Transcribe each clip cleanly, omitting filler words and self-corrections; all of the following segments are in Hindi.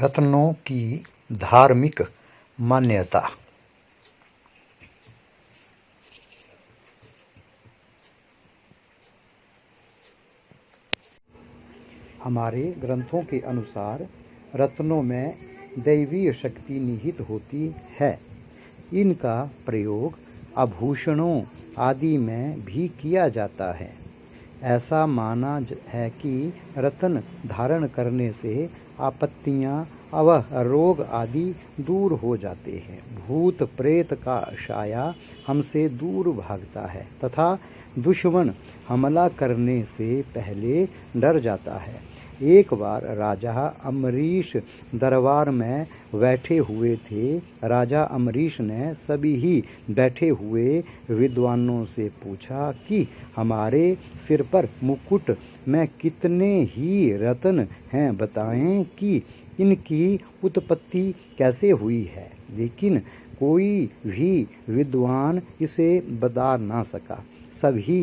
रत्नों की धार्मिक मान्यता। हमारे ग्रंथों के अनुसार रत्नों में दैवीय शक्ति निहित होती है। इनका प्रयोग आभूषणों आदि में भी किया जाता है। ऐसा माना है कि रत्न धारण करने से आपत्तियां व रोग आदि दूर हो जाते हैं। भूत प्रेत का साया हमसे दूर भागता है तथा दुश्मन हमला करने से पहले डर जाता है। एक बार राजा अम्बरीश दरबार में बैठे हुए थे। राजा अम्बरीश ने सभी ही बैठे हुए विद्वानों से पूछा कि हमारे सिर पर मुकुट में कितने ही रत्न हैं, बताएं कि इनकी उत्पत्ति कैसे हुई है। लेकिन कोई भी विद्वान इसे बता ना सका। सभी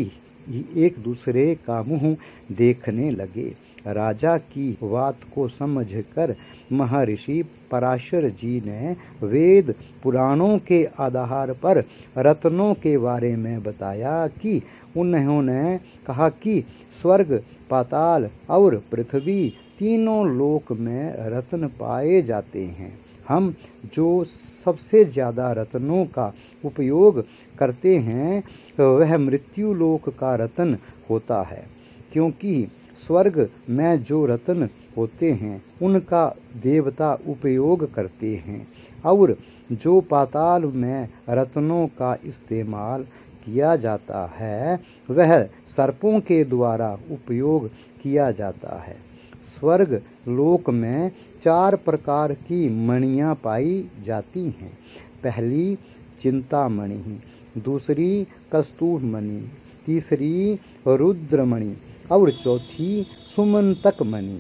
एक दूसरे का मुंह देखने लगे। राजा की बात को समझकर महर्षि पराशर जी ने वेद पुराणों के आधार पर रत्नों के बारे में बताया कि उन्होंने कहा कि स्वर्ग, पाताल और पृथ्वी तीनों लोक में रत्न पाए जाते हैं। हम जो सबसे ज़्यादा रत्नों का उपयोग करते हैं वह मृत्यु लोक का रत्न होता है, क्योंकि स्वर्ग में जो रत्न होते हैं उनका देवता उपयोग करते हैं और जो पाताल में रत्नों का इस्तेमाल किया जाता है वह सर्पों के द्वारा उपयोग किया जाता है। स्वर्ग लोक में 4 प्रकार की मणियाँ पाई जाती हैं। पहली चिंतामणि, दूसरी कस्तूरमणि, तीसरी रुद्रमणि और चौथी सुमंतक मणि।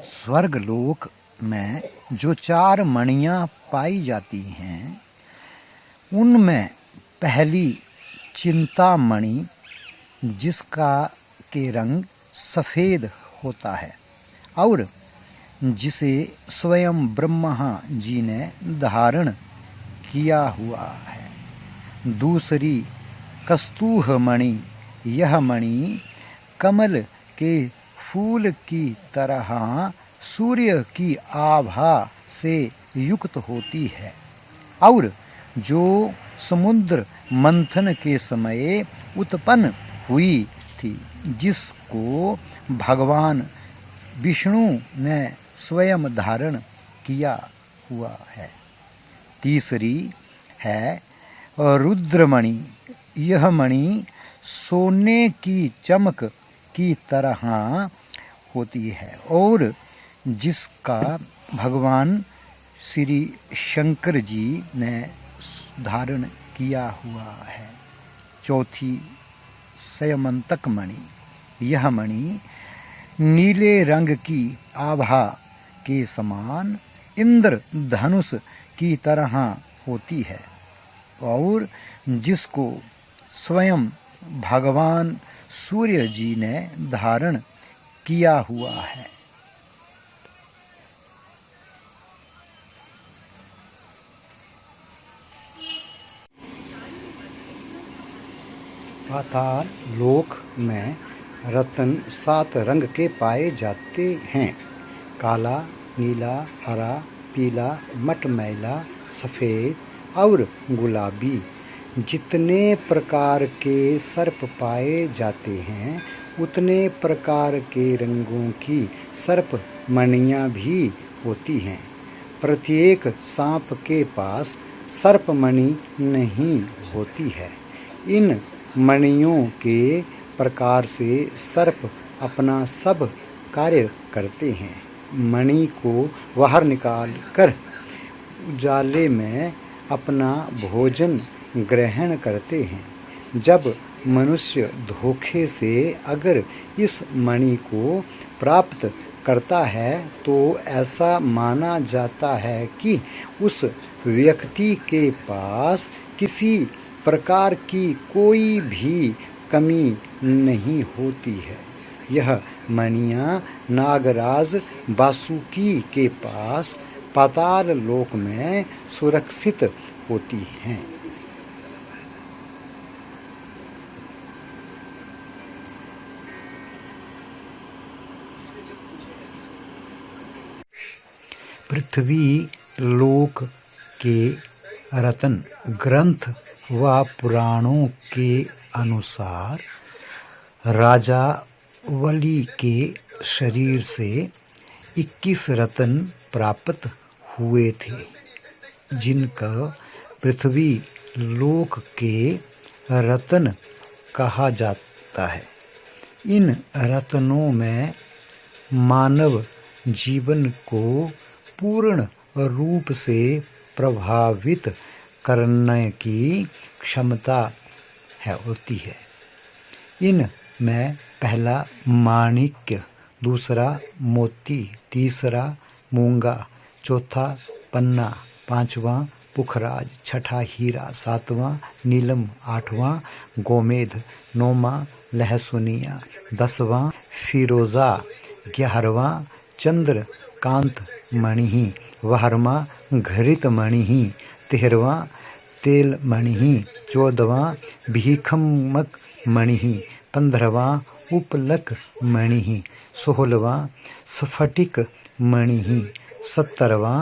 स्वर्गलोक में जो 4 मणियाँ पाई जाती हैं उनमें पहली चिंतामणि, जिसका के रंग सफ़ेद होता है और जिसे स्वयं ब्रह्मा जी ने धारण किया हुआ है। दूसरी कस्तूरमणि, यह मणि कमल के फूल की तरह सूर्य की आभा से युक्त होती है और जो समुद्र मंथन के समय उत्पन्न हुई थी, जिसको भगवान विष्णु ने स्वयं धारण किया हुआ है। तीसरी है रुद्रमणि, यह मणि सोने की चमक की तरह होती है और जिसका भगवान श्री शंकर जी ने धारण किया हुआ है। चौथी स्यमंतक मणि, यह मणि नीले रंग की आभा के समान इंद्र धनुष की तरह होती है और जिसको स्वयं भगवान सूर्य जी ने धारण किया हुआ है। पाताल लोक में रत्न 7 रंग के पाए जाते हैं। काला, नीला, हरा, पीला, मटमैला, सफ़ेद और गुलाबी। जितने प्रकार के सर्प पाए जाते हैं उतने प्रकार के रंगों की सर्प मणियाँ भी होती हैं। प्रत्येक सांप के पास सर्प मणि नहीं होती है। इन मणियों के प्रकार से सर्प अपना सब कार्य करते हैं। मणि को बाहर निकाल कर उजाले में अपना भोजन ग्रहण करते हैं। जब मनुष्य धोखे से अगर इस मणि को प्राप्त करता है तो ऐसा माना जाता है कि उस व्यक्ति के पास किसी प्रकार की कोई भी कमी नहीं होती है। यह मणियाँ नागराज वासुकी के पास पाताल लोक में सुरक्षित होती हैं। पृथ्वी लोक के रत्न ग्रंथ व पुराणों के अनुसार राजावली के शरीर से 21 रत्न प्राप्त हुए थे, जिनका पृथ्वी लोक के रत्न कहा जाता है। इन रत्नों में मानव जीवन को पूर्ण रूप से प्रभावित करने की क्षमता होती है। इनमें पहला माणिक्य, दूसरा मोती, तीसरा मूंगा, चौथा पन्ना, पांचवा पुखराज, छठा हीरा, सातवां नीलम, आठवां गोमेद, नौवां लहसुनिया, 10वां फिरोजा, 11वां चंद्रकांत मणि, 12वां घृत मणि, 13वां तेल मणि, 14वां भीखमक मणि, 15वां उपलक मणि, 16वां स्फटिक मणि, 17वां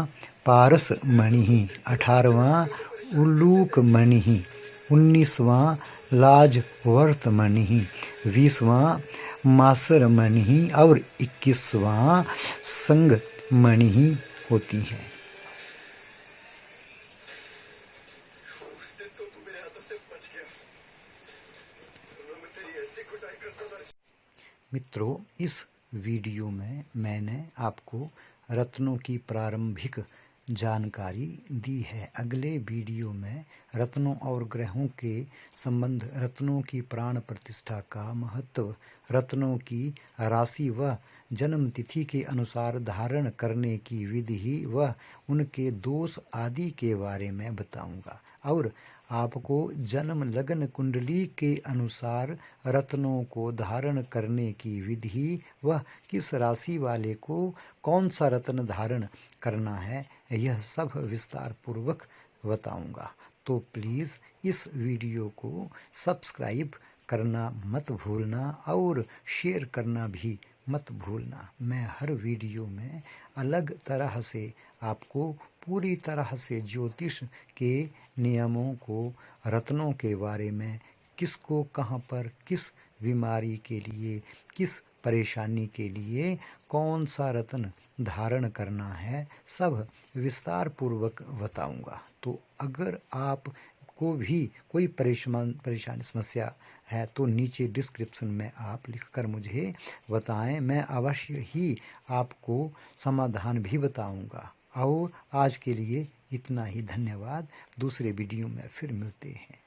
पारस मणि, 18वां उल्लूक मणि, 19वां लाजवर्त मणि, 20वां मासर मणि और 21वां संग मणि होती है। मित्रों, इस वीडियो में मैंने आपको रत्नों की प्रारंभिक जानकारी दी है। अगले वीडियो में रत्नों और ग्रहों के संबंध, रत्नों की प्राण प्रतिष्ठा का महत्व, रत्नों की राशि व जन्म तिथि के अनुसार धारण करने की विधि व उनके दोष आदि के बारे में बताऊंगा और आपको जन्म लग्न कुंडली के अनुसार रत्नों को धारण करने की विधि व किस राशि वाले को कौन सा रत्न धारण करना है, यह सब विस्तार पूर्वक बताऊंगा। तो प्लीज़ इस वीडियो को सब्सक्राइब करना मत भूलना और शेयर करना भी मत भूलना। मैं हर वीडियो में अलग तरह से आपको पूरी तरह से ज्योतिष के नियमों को, रत्नों के बारे में, किसको कहाँ पर किस बीमारी के लिए, किस परेशानी के लिए कौन सा रत्न धारण करना है, सब विस्तार पूर्वक बताऊंगा। तो अगर आप को भी कोई परेशानी समस्या है तो नीचे डिस्क्रिप्शन में आप लिखकर मुझे बताएं, मैं अवश्य ही आपको समाधान भी बताऊंगा। और आज के लिए इतना ही, धन्यवाद। दूसरे वीडियो में फिर मिलते हैं।